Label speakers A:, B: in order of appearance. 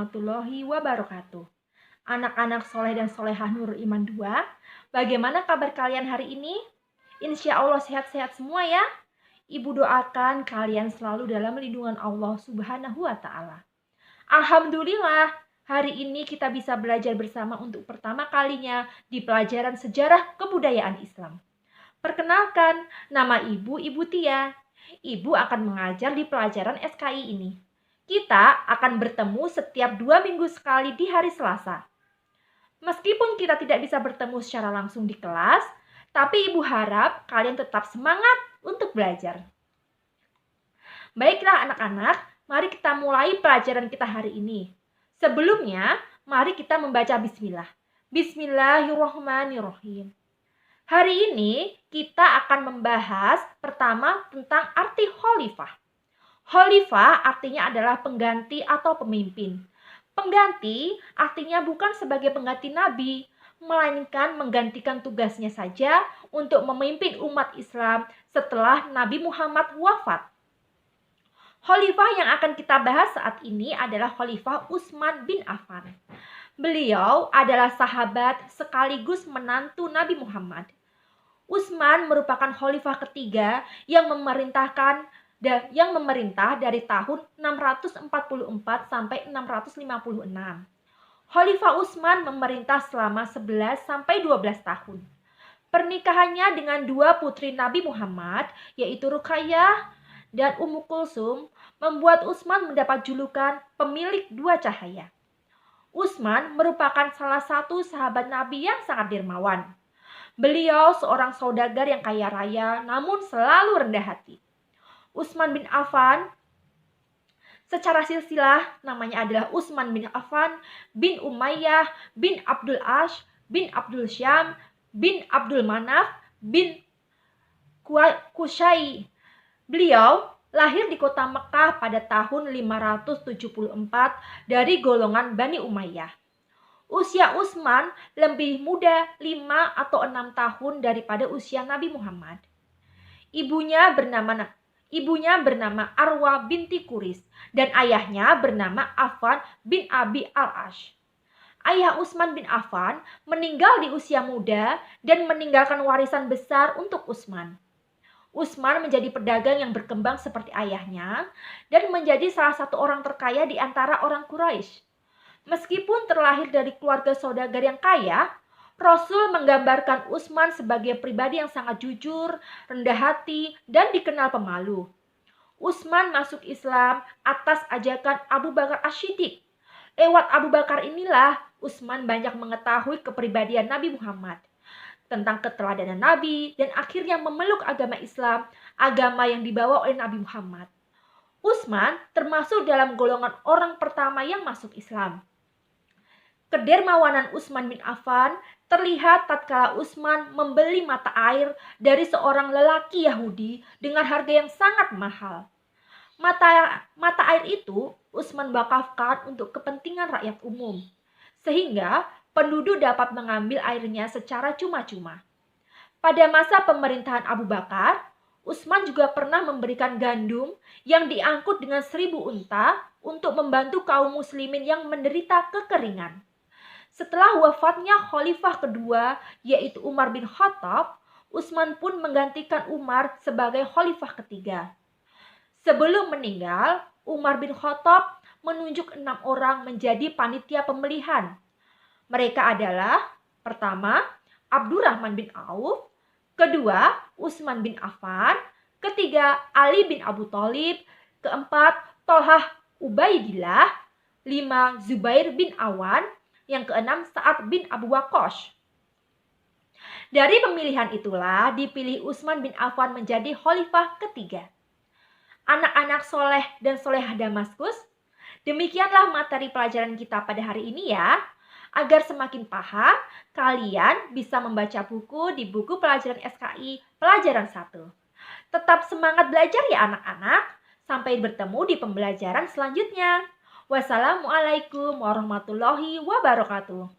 A: warahmatullahi wabarakatuh. Anak-anak soleh dan solehah Nurul Iman 2, bagaimana kabar kalian hari ini? Insya Allah sehat-sehat semua ya. Ibu doakan kalian selalu dalam lindungan Allah Subhanahu wa Ta'ala. Alhamdulillah, hari ini kita bisa belajar bersama untuk pertama kalinya di pelajaran sejarah kebudayaan Islam. Perkenalkan, nama Ibu Tia. Ibu akan mengajar di pelajaran SKI ini. Kita akan bertemu setiap 2 minggu sekali di hari Selasa. Meskipun kita tidak bisa bertemu secara langsung di kelas, tapi Ibu harap kalian tetap semangat untuk belajar. Baiklah anak-anak, mari kita mulai pelajaran kita hari ini. Sebelumnya, mari kita membaca bismillah. Bismillahirrahmanirrahim. Hari ini kita akan membahas pertama tentang arti khalifah. Khalifah artinya adalah pengganti atau pemimpin. Pengganti artinya bukan sebagai pengganti nabi, melainkan menggantikan tugasnya saja untuk memimpin umat Islam setelah Nabi Muhammad wafat. Khalifah yang akan kita bahas saat ini adalah Khalifah Utsman bin Affan. Beliau adalah sahabat sekaligus menantu Nabi Muhammad. Utsman merupakan khalifah ketiga yang memerintah dari tahun 644 sampai 656. Khalifah Utsman memerintah selama 11 sampai 12 tahun. Pernikahannya dengan dua putri Nabi Muhammad, yaitu Ruqayyah dan Ummu Kulsum, membuat Utsman mendapat julukan pemilik dua cahaya. Utsman merupakan salah satu sahabat Nabi yang sangat dermawan. Beliau seorang saudagar yang kaya raya namun selalu rendah hati. Utsman bin Affan secara silsilah namanya adalah Utsman bin Affan bin Umayyah bin Abdul Ash bin Abdul Syam bin Abdul Manaf bin Qusay. Beliau lahir di kota Mekah pada tahun 574 dari golongan Bani Umayyah. Usia Utsman lebih muda 5 atau 6 tahun daripada usia Nabi Muhammad. Ibunya bernama Arwa binti Quris dan ayahnya bernama Affan bin Abi al-Ash. Ayah Utsman bin Affan meninggal di usia muda dan meninggalkan warisan besar untuk Utsman. Utsman menjadi pedagang yang berkembang seperti ayahnya dan menjadi salah satu orang terkaya di antara orang Quraisy. Meskipun terlahir dari keluarga saudagar yang kaya, Rasul menggambarkan Utsman sebagai pribadi yang sangat jujur, rendah hati, dan dikenal pemalu. Utsman masuk Islam atas ajakan Abu Bakar As-Siddiq. Lewat Abu Bakar inilah Utsman banyak mengetahui kepribadian Nabi Muhammad, tentang keteladanan Nabi, dan akhirnya memeluk agama Islam, agama yang dibawa oleh Nabi Muhammad. Utsman termasuk dalam golongan orang pertama yang masuk Islam. Kedermawanan Utsman bin Affan terlihat tatkala Utsman membeli mata air dari seorang lelaki Yahudi dengan harga yang sangat mahal. Mata air itu Utsman wakafkan untuk kepentingan rakyat umum, sehingga penduduk dapat mengambil airnya secara cuma-cuma. Pada masa pemerintahan Abu Bakar, Utsman juga pernah memberikan gandum yang diangkut dengan 1000 unta untuk membantu kaum muslimin yang menderita kekeringan. Setelah wafatnya khalifah kedua, yaitu Umar bin Khattab, Utsman pun menggantikan Umar sebagai khalifah ketiga. Sebelum meninggal, Umar bin Khattab menunjuk 6 orang menjadi panitia pemilihan. Mereka adalah: pertama, Abdurrahman bin Auf, kedua, Utsman bin Affan, ketiga, Ali bin Abu Thalib, keempat, Thalhah Ubaidillah, 5, Zubair bin Awan, yang keenam, Sa'ad bin Abu Waqqas. Dari pemilihan itulah dipilih Utsman bin Affan menjadi khalifah ketiga. Anak-anak soleh dan solehah Damaskus, demikianlah materi pelajaran kita pada hari ini ya. Agar semakin paham, kalian bisa membaca buku di buku pelajaran SKI pelajaran 1. Tetap semangat belajar ya anak-anak. Sampai bertemu di pembelajaran selanjutnya. Wassalamualaikum warahmatullahi wabarakatuh.